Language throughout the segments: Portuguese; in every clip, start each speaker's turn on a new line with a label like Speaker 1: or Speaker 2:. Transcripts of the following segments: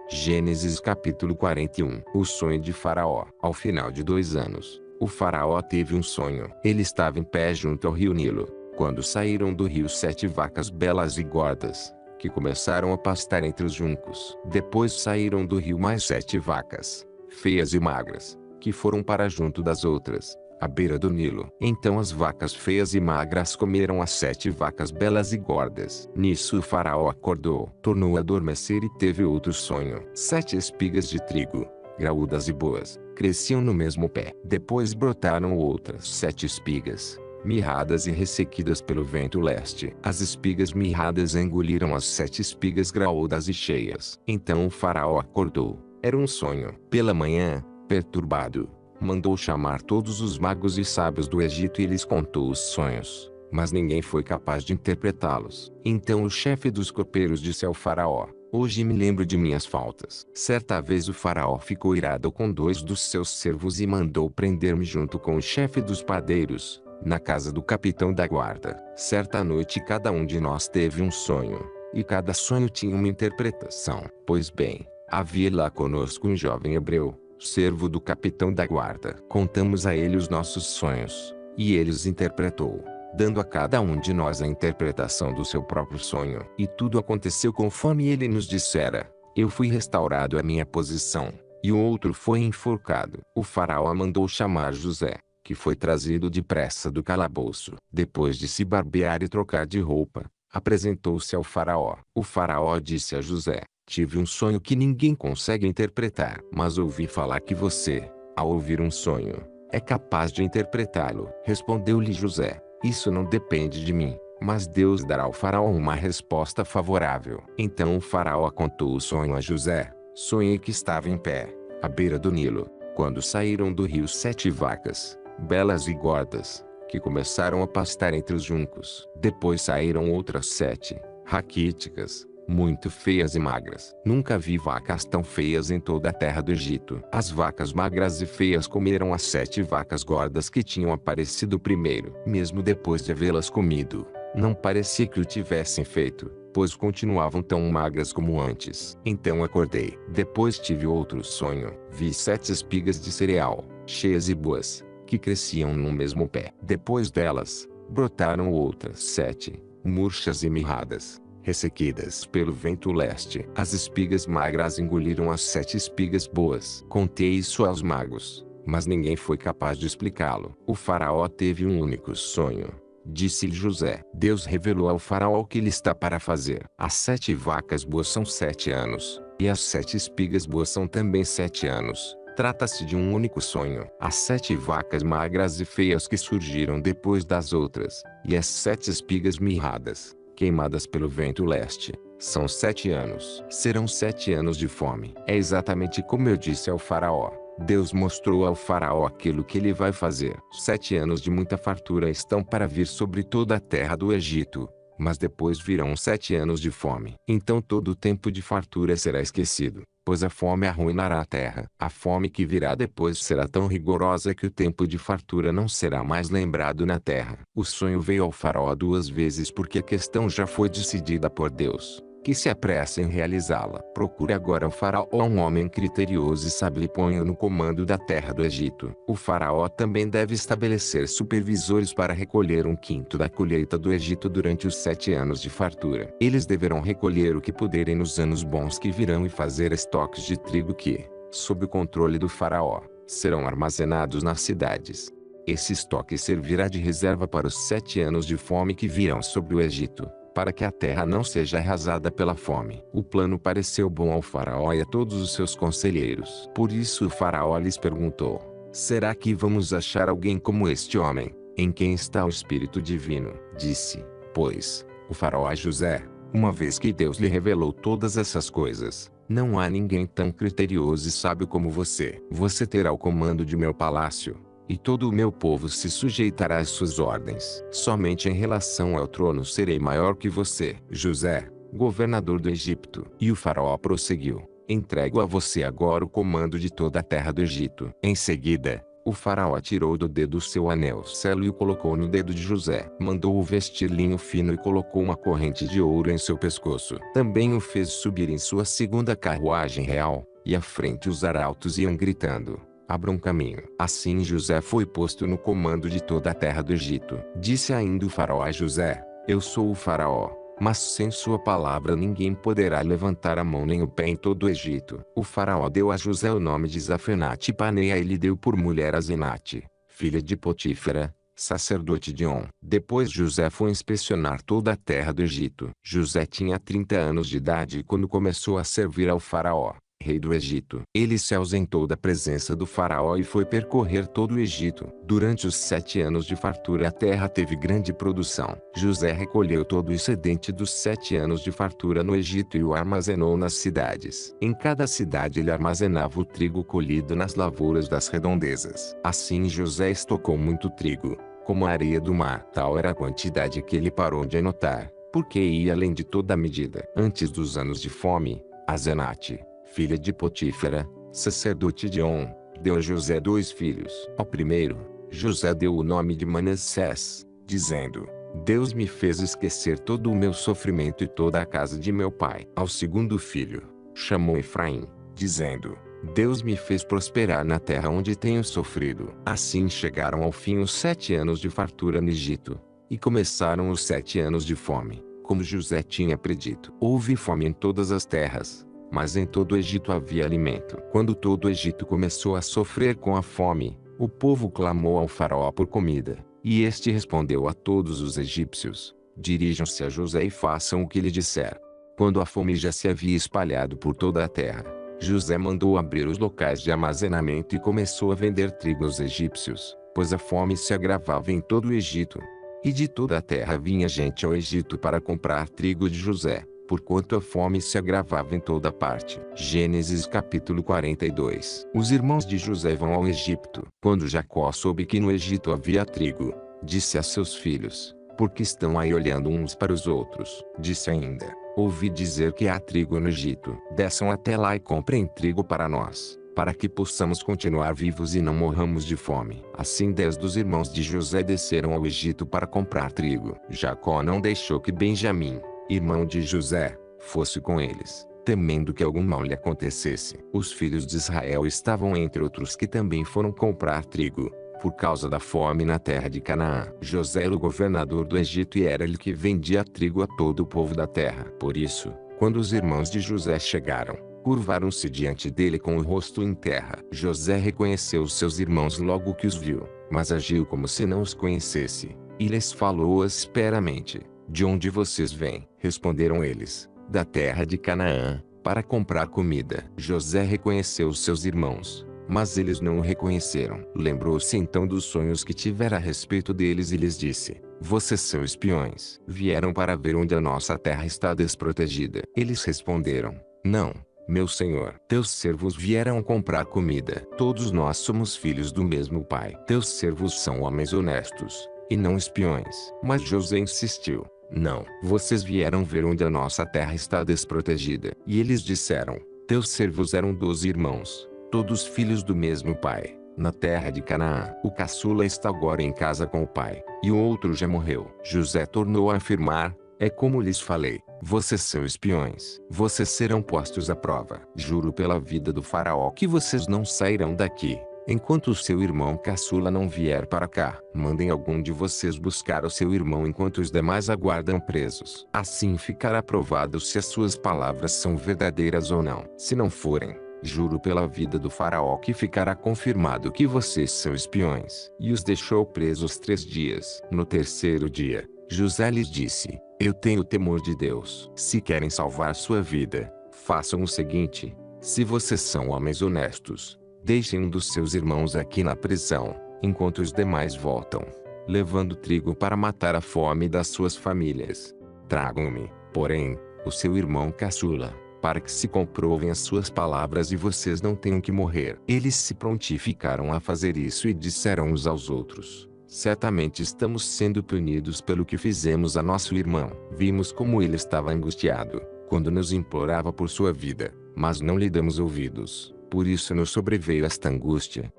Speaker 1: Gênesis capítulo 41. O sonho de Faraó. Ao final de 2 anos, o Faraó teve um sonho. Ele estava em pé junto ao rio Nilo, quando saíram do rio 7 vacas belas e gordas, que começaram a pastar entre os juncos. Depois saíram do rio mais 7 vacas, feias e magras, que foram para junto das outras, à beira do Nilo. Então as vacas feias e magras comeram as 7 vacas belas e gordas. Nisso o Faraó acordou, tornou a adormecer e teve outro sonho. 7 espigas de trigo, graúdas e boas, cresciam no mesmo pé. Depois brotaram outras 7 espigas, mirradas e ressequidas pelo vento leste. As espigas mirradas engoliram as 7 espigas graúdas e cheias. Então o Faraó acordou. Era um sonho. Pela manhã, perturbado, mandou chamar todos os magos e sábios do Egito e lhes contou os sonhos, mas ninguém foi capaz de interpretá-los. Então o chefe dos copeiros disse ao Faraó: "Hoje me lembro de minhas faltas." Certa vez o Faraó ficou irado com 2 dos seus servos e mandou prender-me junto com o chefe dos padeiros, na casa do capitão da guarda. Certa noite cada um de nós teve um sonho, e cada sonho tinha uma interpretação. Pois bem, havia lá conosco um jovem hebreu, servo do capitão da guarda. Contamos a ele os nossos sonhos, e ele os interpretou, dando a cada um de nós a interpretação do seu próprio sonho. E tudo aconteceu conforme ele nos dissera. Eu fui restaurado à minha posição, e o outro foi enforcado. O Faraó mandou chamar José, que foi trazido depressa do calabouço. Depois de se barbear e trocar de roupa, apresentou-se ao Faraó. O Faraó disse a José: "Tive um sonho que ninguém consegue interpretar, mas ouvi falar que você, ao ouvir um sonho, é capaz de interpretá-lo." Respondeu-lhe José: "Isso não depende de mim, mas Deus dará ao Faraó uma resposta favorável." Então o Faraó contou o sonho a José: "Sonhei que estava em pé, à beira do Nilo, quando saíram do rio 7 vacas, belas e gordas, que começaram a pastar entre os juncos. Depois saíram outras 7, raquíticas, muito feias e magras. Nunca vi vacas tão feias em toda a terra do Egito. As vacas magras e feias comeram as 7 vacas gordas que tinham aparecido primeiro. Mesmo depois de havê-las comido, não parecia que o tivessem feito, pois continuavam tão magras como antes. Então acordei. Depois tive outro sonho. Vi 7 espigas de cereal, cheias e boas, que cresciam no mesmo pé. Depois delas, brotaram outras 7, murchas e mirradas, ressequidas pelo vento leste. As espigas magras engoliram as 7 espigas boas. Contei isso aos magos, mas ninguém foi capaz de explicá-lo. O Faraó teve um único sonho. Disse-lhe José: Deus revelou ao Faraó o que ele está para fazer. As 7 vacas boas são 7 anos, e as 7 espigas boas são também 7 anos. Trata-se de um único sonho. As 7 vacas magras e feias que surgiram depois das outras, e as 7 espigas mirradas, queimadas pelo vento leste, são 7 anos. Serão 7 anos de fome. É exatamente como eu disse ao Faraó. Deus mostrou ao Faraó aquilo que ele vai fazer. 7 anos de muita fartura estão para vir sobre toda a terra do Egito, mas depois virão 7 anos de fome. Então todo o tempo de fartura será esquecido, pois a fome arruinará a terra. A fome que virá depois será tão rigorosa que o tempo de fartura não será mais lembrado na terra. O sonho veio ao Faraó 2 vezes porque a questão já foi decidida por Deus, que se apressa em realizá-la. Procure agora ao Faraó um homem criterioso e sábio e ponha-o no comando da terra do Egito. O Faraó também deve estabelecer supervisores para recolher 1/5 da colheita do Egito durante os 7 anos de fartura. Eles deverão recolher o que puderem nos anos bons que virão e fazer estoques de trigo que, sob o controle do Faraó, serão armazenados nas cidades. Esse estoque servirá de reserva para os 7 anos de fome que virão sobre o Egito, para que a terra não seja arrasada pela fome. O plano pareceu bom ao Faraó e a todos os seus conselheiros. Por isso o Faraó lhes perguntou: será que vamos achar alguém como este homem, em quem está o Espírito Divino? Disse, pois, o Faraó a José: uma vez que Deus lhe revelou todas essas coisas, não há ninguém tão criterioso e sábio como você. Você terá o comando de meu palácio, e todo o meu povo se sujeitará às suas ordens. Somente em relação ao trono serei maior que você, José, governador do Egito. E o Faraó prosseguiu: entrego a você agora o comando de toda a terra do Egito. Em seguida, O faraó tirou do dedo seu anel selo e o colocou no dedo de José. Mandou-o vestir linho fino e colocou uma corrente de ouro em seu pescoço. Também o fez subir em sua segunda carruagem real, e à frente os arautos iam gritando: abram caminho. Assim José foi posto no comando de toda a terra do Egito. Disse ainda o faraó a José: eu sou o faraó, mas sem sua palavra ninguém poderá levantar a mão nem o pé em todo o Egito. O faraó deu a José o nome de Zafenate-Paneá e lhe deu por mulher Asenate, filha de Potífera, sacerdote de On. Depois José foi inspecionar toda a terra do Egito. José tinha 30 anos de idade quando começou a servir ao faraó, rei do Egito. Ele se ausentou da presença do faraó e foi percorrer todo o Egito. Durante os 7 anos de fartura a terra teve grande produção. José recolheu todo o excedente dos 7 anos de fartura no Egito e o armazenou nas cidades. Em cada cidade ele armazenava o trigo colhido nas lavouras das redondezas. Assim José estocou muito trigo, como a areia do mar. Tal era a quantidade que ele parou de anotar, porque ia além de toda a medida. Antes dos anos de fome, Asenate, filha de Potífera, sacerdote de On, deu a José 2 filhos. Ao primeiro, José deu o nome de Manassés, dizendo: Deus me fez esquecer todo o meu sofrimento e toda a casa de meu pai. Ao segundo filho, chamou Efraim, dizendo: Deus me fez prosperar na terra onde tenho sofrido. Assim chegaram ao fim os 7 anos de fartura no Egito, e começaram os 7 anos de fome, como José tinha predito. Houve fome em todas as terras, mas em todo o Egito havia alimento. Quando todo o Egito começou a sofrer com a fome, o povo clamou ao faraó por comida, e este respondeu a todos os egípcios: dirijam-se a José e façam o que lhe disser. Quando a fome já se havia espalhado por toda a terra, José mandou abrir os locais de armazenamento e começou a vender trigo aos egípcios, pois a fome se agravava em todo o Egito. E de toda a terra vinha gente ao Egito para comprar trigo de José, porquanto a fome se agravava em toda parte. Gênesis capítulo 42. Os irmãos de José vão ao Egito. Quando Jacó soube que no Egito havia trigo, disse a seus filhos: por que estão aí olhando uns para os outros? Disse ainda: ouvi dizer que há trigo no Egito. Desçam até lá e comprem trigo para nós, para que possamos continuar vivos e não morramos de fome. Assim 10 dos irmãos de José desceram ao Egito para comprar trigo. Jacó não deixou que Benjamim, irmão de José, fosse com eles, temendo que algum mal lhe acontecesse. Os filhos de Israel estavam entre outros que também foram comprar trigo, por causa da fome na terra de Canaã. José era o governador do Egito e era ele que vendia trigo a todo o povo da terra. Por isso, quando os irmãos de José chegaram, curvaram-se diante dele com o rosto em terra. José reconheceu os seus irmãos logo que os viu, mas agiu como se não os conhecesse, e lhes falou asperamente: de onde vocês vêm? Responderam eles: da terra de Canaã, para comprar comida. José reconheceu os seus irmãos, mas eles não o reconheceram. Lembrou-se então dos sonhos que tivera a respeito deles e lhes disse: vocês são espiões. Vieram para ver onde a nossa terra está desprotegida. Eles responderam: não, meu senhor. Teus servos vieram comprar comida. Todos nós somos filhos do mesmo pai. Teus servos são homens honestos, e não espiões. Mas José insistiu: não, vocês vieram ver onde a nossa terra está desprotegida. E eles disseram: teus servos eram 12 irmãos, todos filhos do mesmo pai, na terra de Canaã. O caçula está agora em casa com o pai, e o outro já morreu. José tornou a afirmar: é como lhes falei, vocês são espiões. Vocês serão postos à prova. Juro pela vida do faraó que vocês não sairão daqui, enquanto o seu irmão caçula não vier para cá. Mandem algum de vocês buscar o seu irmão enquanto os demais aguardam presos. Assim ficará provado se as suas palavras são verdadeiras ou não. Se não forem, juro pela vida do faraó que ficará confirmado que vocês são espiões. E os deixou presos 3 dias. No terceiro dia, José lhes disse: eu tenho temor de Deus. Se querem salvar sua vida, façam o seguinte: se vocês são homens honestos, deixem um dos seus irmãos aqui na prisão, enquanto os demais voltam, levando trigo para matar a fome das suas famílias. Tragam-me, porém, o seu irmão caçula, para que se comprovem as suas palavras e vocês não tenham que morrer. Eles se prontificaram a fazer isso e disseram uns aos outros: certamente estamos sendo punidos pelo que fizemos a nosso irmão. Vimos como ele estava angustiado, quando nos implorava por sua vida, mas não lhe damos ouvidos. Por isso nos sobreveio esta angústia.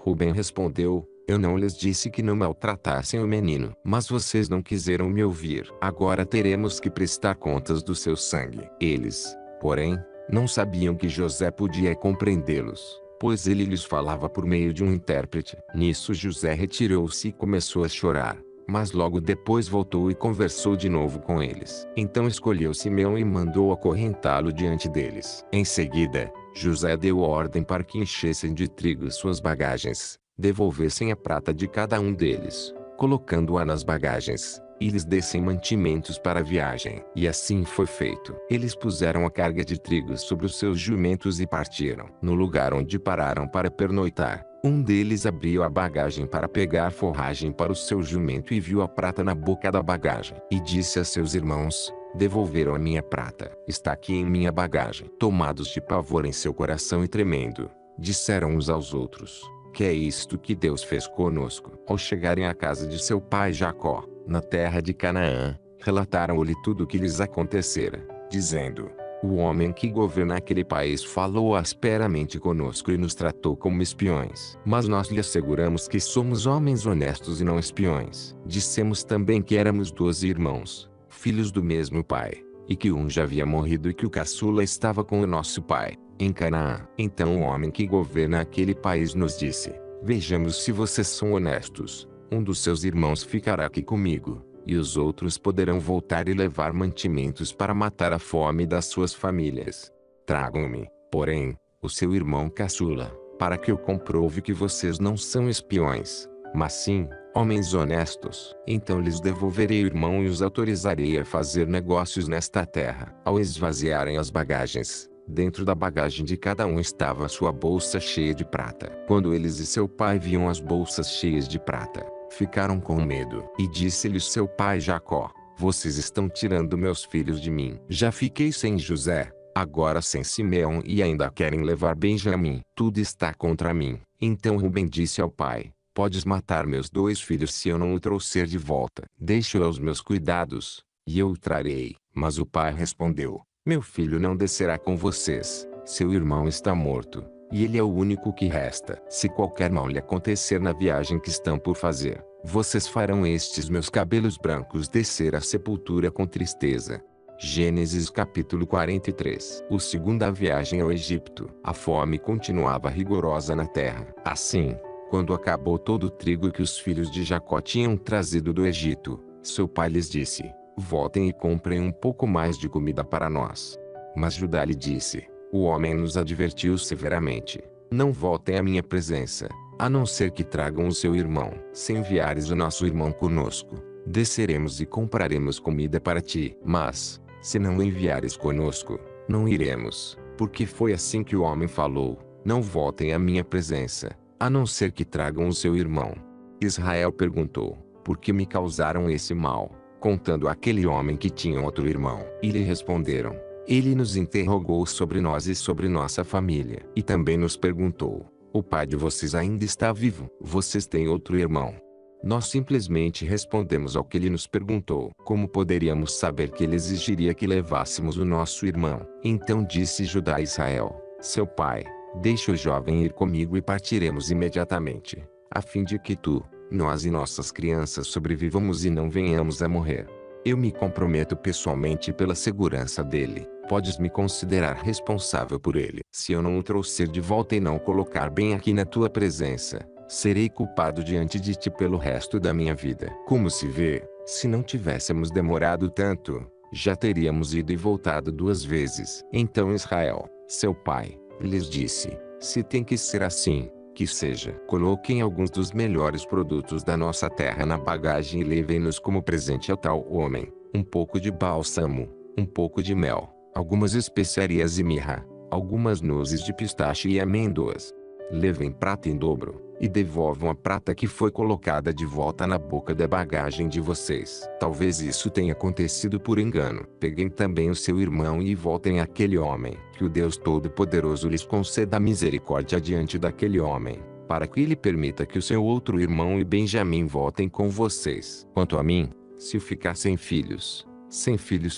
Speaker 1: Rubem respondeu: eu não lhes disse que não maltratassem o menino. Mas vocês não quiseram me ouvir. Agora teremos que prestar contas do seu sangue. Eles, porém, não sabiam que José podia compreendê-los, pois ele lhes falava por meio de um intérprete. Nisso José retirou-se e começou a chorar. Mas logo depois voltou e conversou de novo com eles. Então escolheu Simeão e mandou acorrentá-lo diante deles. Em seguida, José deu ordem para que enchessem de trigo suas bagagens, devolvessem a prata de cada um deles, colocando-a nas bagagens, e lhes dessem mantimentos para a viagem. E assim foi feito. Eles puseram a carga de trigo sobre os seus jumentos e partiram. No lugar onde pararam para pernoitar, um deles abriu a bagagem para pegar forragem para o seu jumento e viu a prata na boca da bagagem. E disse a seus irmãos: devolveram a minha prata. Está aqui em minha bagagem. Tomados de pavor em seu coração e tremendo, disseram uns aos outros: que é isto que Deus fez conosco? Ao chegarem à casa de seu pai Jacó, na terra de Canaã, relataram-lhe tudo o que lhes acontecera, dizendo: o homem que governa aquele país falou asperamente conosco e nos tratou como espiões. Mas nós lhe asseguramos que somos homens honestos e não espiões. Dissemos também que éramos 12 irmãos, filhos do mesmo pai, e que um já havia morrido e que o caçula estava com o nosso pai, em Canaã. Então o homem que governa aquele país nos disse: vejamos se vocês são honestos. Um dos seus irmãos ficará aqui comigo, e os outros poderão voltar e levar mantimentos para matar a fome das suas famílias. Tragam-me, porém, o seu irmão caçula, para que eu comprove que vocês não são espiões, mas sim, homens honestos. Então lhes devolverei o irmão e os autorizarei a fazer negócios nesta terra. Ao esvaziarem as bagagens, dentro da bagagem de cada um estava a sua bolsa cheia de prata. Quando eles e seu pai viam as bolsas cheias de prata, ficaram com medo. E disse-lhes seu pai Jacó: vocês estão tirando meus filhos de mim. Já fiquei sem José, agora sem Simeão e ainda querem levar Benjamim. Tudo está contra mim. Então Rubem disse ao pai: podes matar meus 2 filhos se eu não o trouxer de volta. Deixe-o aos meus cuidados, e eu o trarei. Mas o pai respondeu: meu filho não descerá com vocês. Seu irmão está morto, e ele é o único que resta. Se qualquer mal lhe acontecer na viagem que estão por fazer, vocês farão estes meus cabelos brancos descer à sepultura com tristeza. Gênesis capítulo 43. O segunda viagem ao Egito. A fome continuava rigorosa na terra. Assim, quando acabou todo o trigo que os filhos de Jacó tinham trazido do Egito, seu pai lhes disse: voltem e comprem um pouco mais de comida para nós. Mas Judá lhe disse: o homem nos advertiu severamente: não voltem à minha presença, a não ser que tragam o seu irmão. Se enviares o nosso irmão conosco, desceremos e compraremos comida para ti. Mas, se não o enviares conosco, não iremos, porque foi assim que o homem falou: não voltem à minha presença, a não ser que tragam o seu irmão. Israel perguntou: por que me causaram esse mal, contando aquele homem que tinha outro irmão? E lhe responderam: ele nos interrogou sobre nós e sobre nossa família. E também nos perguntou: o pai de vocês ainda está vivo? Vocês têm outro irmão? Nós simplesmente respondemos ao que ele nos perguntou. Como poderíamos saber que ele exigiria que levássemos o nosso irmão? Então disse Judá a Israel, seu pai: deixe o jovem ir comigo e partiremos imediatamente, a fim de que tu, nós e nossas crianças sobrevivamos e não venhamos a morrer. Eu me comprometo pessoalmente pela segurança dele. Podes me considerar responsável por ele. Se eu não o trouxer de volta e não o colocar bem aqui na tua presença, serei culpado diante de ti pelo resto da minha vida. Como se vê, se não tivéssemos demorado tanto, já teríamos ido e voltado 2 vezes. Então Israel, seu pai, lhes disse: se tem que ser assim, que seja. Coloquem alguns dos melhores produtos da nossa terra na bagagem e levem-nos como presente ao tal homem: um pouco de bálsamo, um pouco de mel, algumas especiarias e mirra, algumas nozes de pistache e amêndoas. Levem prata em dobro, e devolvam a prata que foi colocada de volta na boca da bagagem de vocês. Talvez isso tenha acontecido por engano. Peguem também o seu irmão e voltem àquele homem. Que o Deus Todo-Poderoso lhes conceda misericórdia diante daquele homem, para que ele permita que o seu outro irmão e Benjamim voltem com vocês. Quanto a mim, se eu ficar sem filhos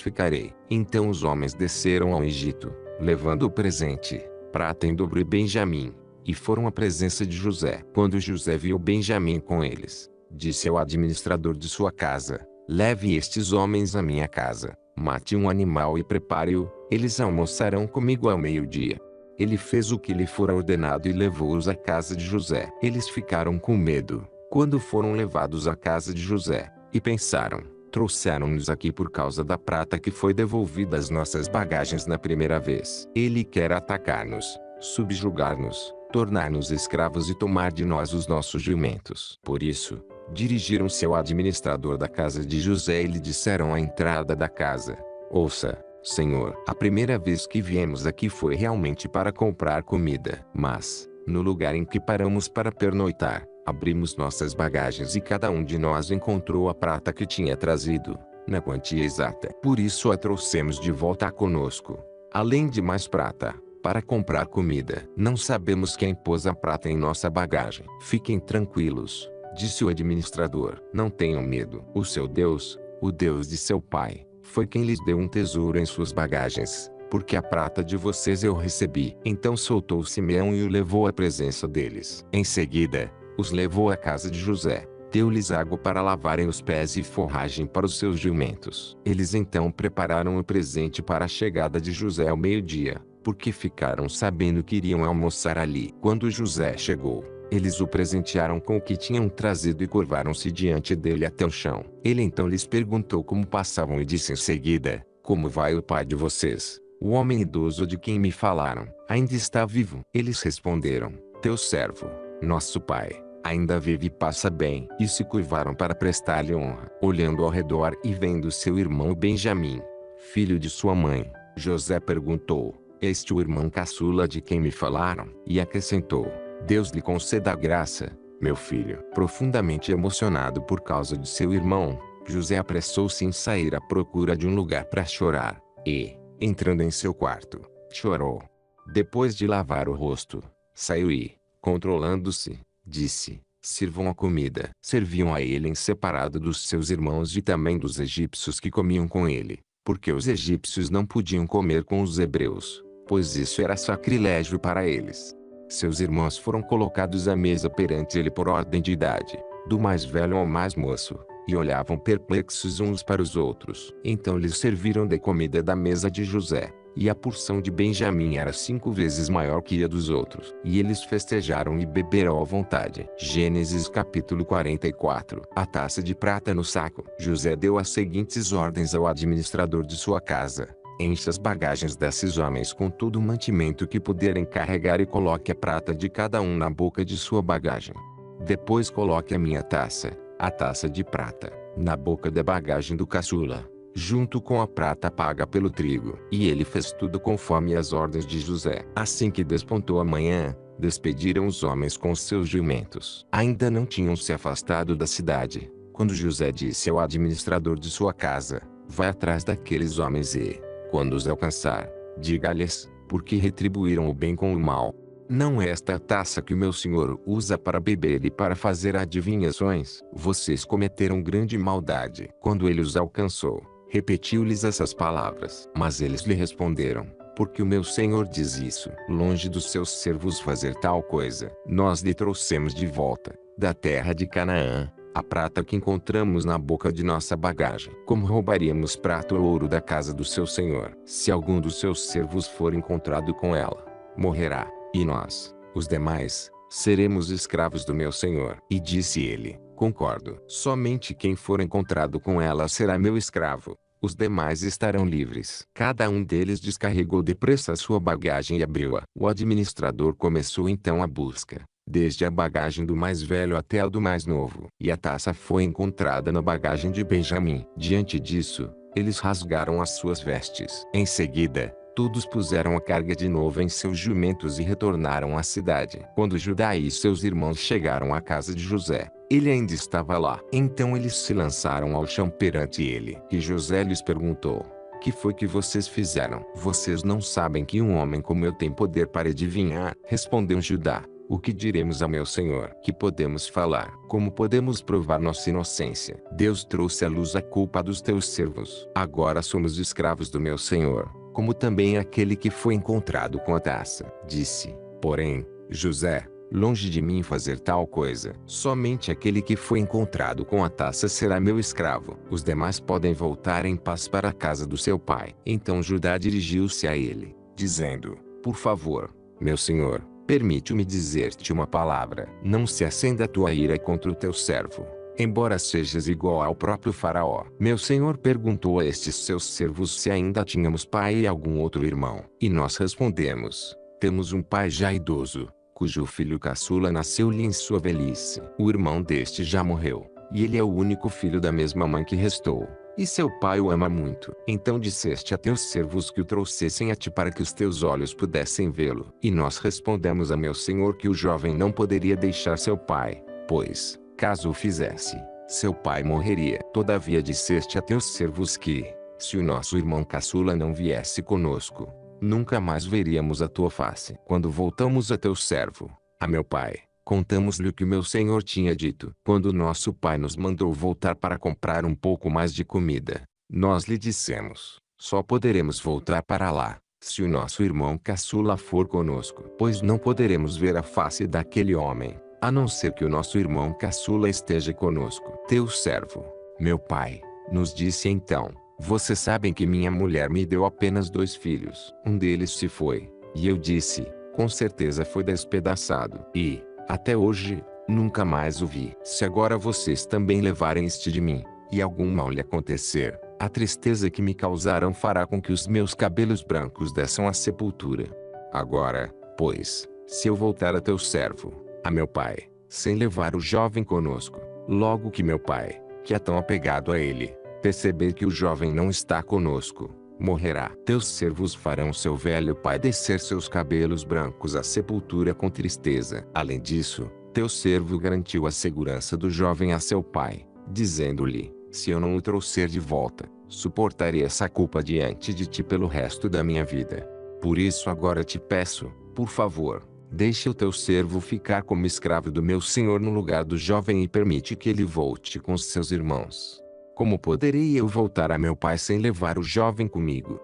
Speaker 1: ficarei. Então os homens desceram ao Egito, levando o presente, prata em dobro e Benjamim, e foram à presença de José. Quando José viu Benjamim com eles, disse ao administrador de sua casa: leve estes homens à minha casa, mate um animal e prepare-o, eles almoçarão comigo ao meio-dia. Ele fez o que lhe fora ordenado e levou-os à casa de José. Eles ficaram com medo, quando foram levados à casa de José, e pensaram: trouxeram-nos aqui por causa da prata que foi devolvida às nossas bagagens na primeira vez. Ele quer atacar-nos, subjugar-nos, tornar-nos escravos e tomar de nós os nossos jumentos. Por isso, dirigiram-se ao administrador da casa de José e lhe disseram à entrada da casa: ouça, senhor, a primeira vez que viemos aqui foi realmente para comprar comida. Mas, no lugar em que paramos para pernoitar, abrimos nossas bagagens e cada um de nós encontrou a prata que tinha trazido, na quantia exata. Por isso a trouxemos de volta conosco, além de mais prata, para comprar comida. Não sabemos quem pôs a prata em nossa bagagem. Fiquem tranquilos, disse o administrador. Não tenham medo. O seu Deus, o Deus de seu pai, foi quem lhes deu um tesouro em suas bagagens, porque a prata de vocês eu recebi. Então soltou Simeão e o levou à presença deles. Em seguida, os levou à casa de José, deu-lhes água para lavarem os pés e forragem para os seus jumentos. Eles então prepararam o presente para a chegada de José ao meio-dia, porque ficaram sabendo que iriam almoçar ali. Quando José chegou, eles o presentearam com o que tinham trazido e curvaram-se diante dele até o chão. Ele então lhes perguntou como passavam e disse em seguida: como vai o pai de vocês? O homem idoso de quem me falaram, ainda está vivo? Eles responderam: teu servo, nosso pai, ainda vive e passa bem. E se curvaram para prestar-lhe honra. Olhando ao redor e vendo seu irmão Benjamim, filho de sua mãe, José perguntou: este o irmão caçula de quem me falaram? E acrescentou: Deus lhe conceda a graça, meu filho. Profundamente emocionado por causa de seu irmão, José apressou-se em sair à procura de um lugar para chorar, e, entrando em seu quarto, chorou. Depois de lavar o rosto, saiu e, controlando-se, disse: sirvam a comida. Serviam a ele em separado dos seus irmãos e também dos egípcios que comiam com ele, porque os egípcios não podiam comer com os hebreus, pois isso era sacrilégio para eles. Seus irmãos foram colocados à mesa perante ele por ordem de idade, do mais velho ao mais moço, e olhavam perplexos uns para os outros. Então lhes serviram de comida da mesa de José, e a porção de Benjamim era 5 vezes maior que a dos outros. E eles festejaram e beberam à vontade. Gênesis capítulo 44. A taça de prata no saco. José deu as seguintes ordens ao administrador de sua casa: encha as bagagens desses homens com todo o mantimento que puderem carregar e coloque a prata de cada um na boca de sua bagagem. Depois coloque a minha taça, a taça de prata, na boca da bagagem do caçula, junto com a prata paga pelo trigo. E ele fez tudo conforme as ordens de José. Assim que despontou a manhã, despediram os homens com seus jumentos. Ainda não tinham se afastado da cidade, quando José disse ao administrador de sua casa: vai atrás daqueles homens e, quando os alcançar, diga-lhes, porque retribuíram o bem com o mal. Não é esta a taça que o meu senhor usa para beber e para fazer adivinhações? Vocês cometeram grande maldade. Quando ele os alcançou, repetiu-lhes essas palavras. Mas eles lhe responderam: porque o meu senhor diz isso? Longe dos seus servos fazer tal coisa. Nós lhe trouxemos de volta, da terra de Canaã, a prata que encontramos na boca de nossa bagagem. Como roubaríamos prata ou ouro da casa do seu senhor? Se algum dos seus servos for encontrado com ela, morrerá, e nós, os demais, seremos escravos do meu senhor. E disse ele: concordo. Somente quem for encontrado com ela será meu escravo. Os demais estarão livres. Cada um deles descarregou depressa sua bagagem e abriu-a. O administrador começou então a busca, desde a bagagem do mais velho até a do mais novo. E a taça foi encontrada na bagagem de Benjamim. Diante disso, eles rasgaram as suas vestes. Em seguida, todos puseram a carga de novo em seus jumentos e retornaram à cidade. Quando Judá e seus irmãos chegaram à casa de José, ele ainda estava lá. Então eles se lançaram ao chão perante ele. E José lhes perguntou: que foi que vocês fizeram? Vocês não sabem que um homem como eu tem poder para adivinhar? Respondeu Judá: o que diremos ao meu senhor? Que podemos falar? Como podemos provar nossa inocência? Deus trouxe à luz a culpa dos teus servos. Agora somos escravos do meu senhor, como também aquele que foi encontrado com a taça. Disse, porém, José: longe de mim fazer tal coisa. Somente aquele que foi encontrado com a taça será meu escravo. Os demais podem voltar em paz para a casa do seu pai. Então Judá dirigiu-se a ele, dizendo: por favor, meu senhor, permite-me dizer-te uma palavra. Não se acenda a tua ira contra o teu servo, embora sejas igual ao próprio faraó. Meu senhor perguntou a estes seus servos se ainda tínhamos pai e algum outro irmão. E nós respondemos: temos um pai já idoso, cujo filho caçula nasceu-lhe em sua velhice. O irmão deste já morreu, e ele é o único filho da mesma mãe que restou, e seu pai o ama muito. Então disseste a teus servos que o trouxessem a ti para que os teus olhos pudessem vê-lo. E nós respondemos a meu senhor que o jovem não poderia deixar seu pai, pois, caso o fizesse, seu pai morreria. Todavia disseste a teus servos que, se o nosso irmão caçula não viesse conosco, nunca mais veríamos a tua face. Quando voltamos a teu servo, a meu pai, contamos-lhe o que meu senhor tinha dito. Quando nosso pai nos mandou voltar para comprar um pouco mais de comida, nós lhe dissemos: só poderemos voltar para lá, se o nosso irmão caçula for conosco. Pois não poderemos ver a face daquele homem, a não ser que o nosso irmão caçula esteja conosco. Teu servo, meu pai, nos disse então: vocês sabem que minha mulher me deu apenas 2 filhos. Um deles se foi, e eu disse: com certeza foi despedaçado. E, até hoje, nunca mais o vi. Se agora vocês também levarem este de mim, e algum mal lhe acontecer, a tristeza que me causarão fará com que os meus cabelos brancos desçam à sepultura. Agora, pois, se eu voltar a teu servo, a meu pai, sem levar o jovem conosco, logo que meu pai, que é tão apegado a ele, perceber que o jovem não está conosco, morrerá. Teus servos farão seu velho pai descer seus cabelos brancos à sepultura com tristeza. Além disso, teu servo garantiu a segurança do jovem a seu pai, dizendo-lhe: se eu não o trouxer de volta, suportarei essa culpa diante de ti pelo resto da minha vida. Por isso agora te peço, por favor, deixe o teu servo ficar como escravo do meu senhor no lugar do jovem e permite que ele volte com seus irmãos. Como poderei eu voltar a meu pai sem levar o jovem comigo?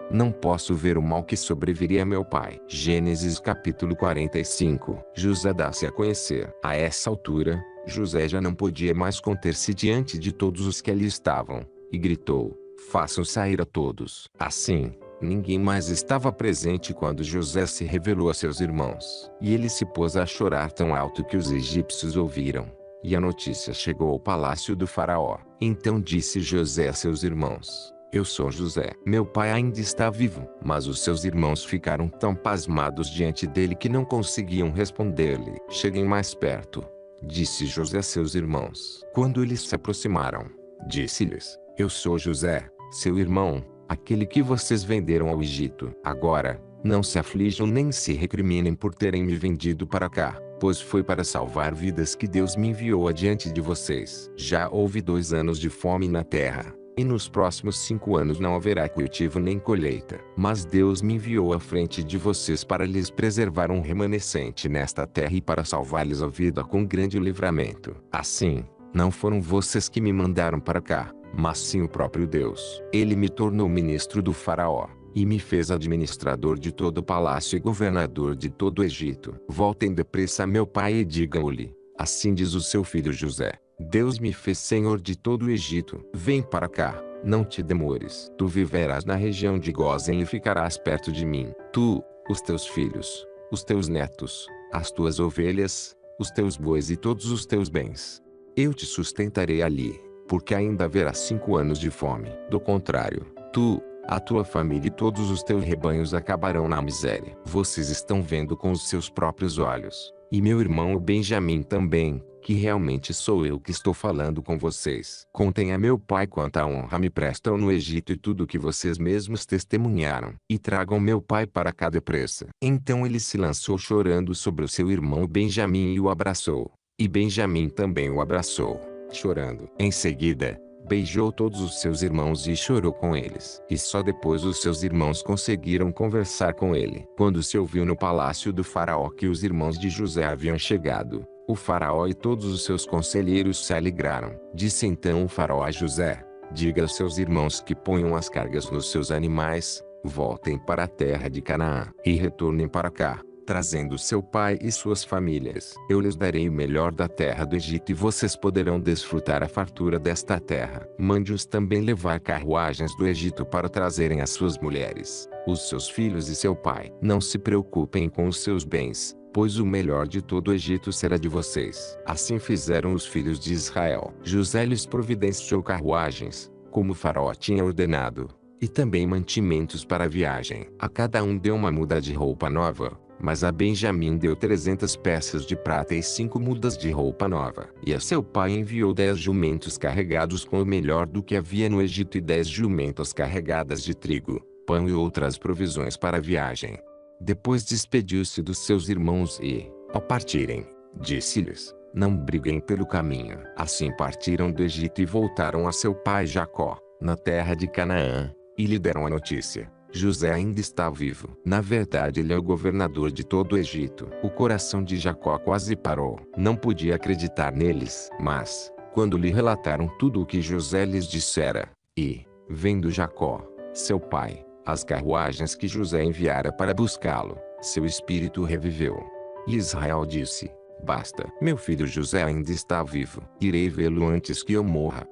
Speaker 1: Não posso ver o mal que sobreviria a meu pai. Gênesis capítulo 45. José dá-se a conhecer. A essa altura, José já não podia mais conter-se diante de todos os que ali estavam, e gritou: façam sair a todos. Assim, ninguém mais estava presente quando José se revelou a seus irmãos. E ele se pôs a chorar tão alto que os egípcios ouviram. E a notícia chegou ao palácio do faraó. Então disse José a seus irmãos: eu sou José. Meu pai ainda está vivo. Mas os seus irmãos ficaram tão pasmados diante dele que não conseguiam responder-lhe. Cheguem mais perto, disse José a seus irmãos. Quando eles se aproximaram, disse-lhes: eu sou José, seu irmão, aquele que vocês venderam ao Egito. Agora, não se aflijam nem se recriminem por terem me vendido para cá, pois foi para salvar vidas que Deus me enviou adiante de vocês. Já houve 2 anos de fome na terra, e nos próximos 5 anos não haverá cultivo nem colheita. Mas Deus me enviou à frente de vocês para lhes preservar um remanescente nesta terra e para salvar-lhes a vida com grande livramento. Assim, não foram vocês que me mandaram para cá, mas sim o próprio Deus. Ele me tornou ministro do faraó, e me fez administrador de todo o palácio e governador de todo o Egito. Voltem depressa a meu pai e digam-lhe: assim diz o seu filho José: Deus me fez senhor de todo o Egito. Vem para cá, não te demores. Tu viverás na região de Gósen e ficarás perto de mim. Tu, os teus filhos, os teus netos, as tuas ovelhas, os teus bois e todos os teus bens. Eu te sustentarei ali, porque ainda haverá 5 anos de fome. Do contrário, tu, a tua família e todos os teus rebanhos acabarão na miséria. Vocês estão vendo com os seus próprios olhos, e meu irmão Benjamim também, que realmente sou eu que estou falando com vocês. Contem a meu pai quanta honra me prestam no Egito e tudo o que vocês mesmos testemunharam. E tragam meu pai para cá depressa. Então ele se lançou chorando sobre o seu irmão Benjamim e o abraçou. E Benjamim também o abraçou, chorando. Em seguida, beijou todos os seus irmãos e chorou com eles. E só depois os seus irmãos conseguiram conversar com ele. Quando se ouviu no palácio do faraó que os irmãos de José haviam chegado, o faraó e todos os seus conselheiros se alegraram. Disse então o faraó a José: diga aos seus irmãos que ponham as cargas nos seus animais, voltem para a terra de Canaã, e retornem para cá, trazendo seu pai e suas famílias. Eu lhes darei o melhor da terra do Egito e vocês poderão desfrutar a fartura desta terra. Mande-os também levar carruagens do Egito para trazerem as suas mulheres, os seus filhos e seu pai. Não se preocupem com os seus bens, pois o melhor de todo o Egito será de vocês. Assim fizeram os filhos de Israel. José lhes providenciou carruagens, como o faraó tinha ordenado, e também mantimentos para a viagem. A cada um deu uma muda de roupa nova, mas a Benjamim deu 300 peças de prata e 5 mudas de roupa nova. E a seu pai enviou 10 jumentos carregados com o melhor do que havia no Egito e 10 jumentas carregadas de trigo, pão e outras provisões para a viagem. Depois despediu-se dos seus irmãos e, ao partirem, disse-lhes: não briguem pelo caminho. Assim partiram do Egito e voltaram a seu pai Jacó, na terra de Canaã, e lhe deram a notícia: José ainda está vivo. Na verdade, ele é o governador de todo o Egito. O coração de Jacó quase parou. Não podia acreditar neles. Mas, quando lhe relataram tudo o que José lhes dissera, e, vendo Jacó, seu pai, as carruagens que José enviara para buscá-lo, seu espírito reviveu. E Israel disse: basta, meu filho José ainda está vivo. Irei vê-lo antes que eu morra.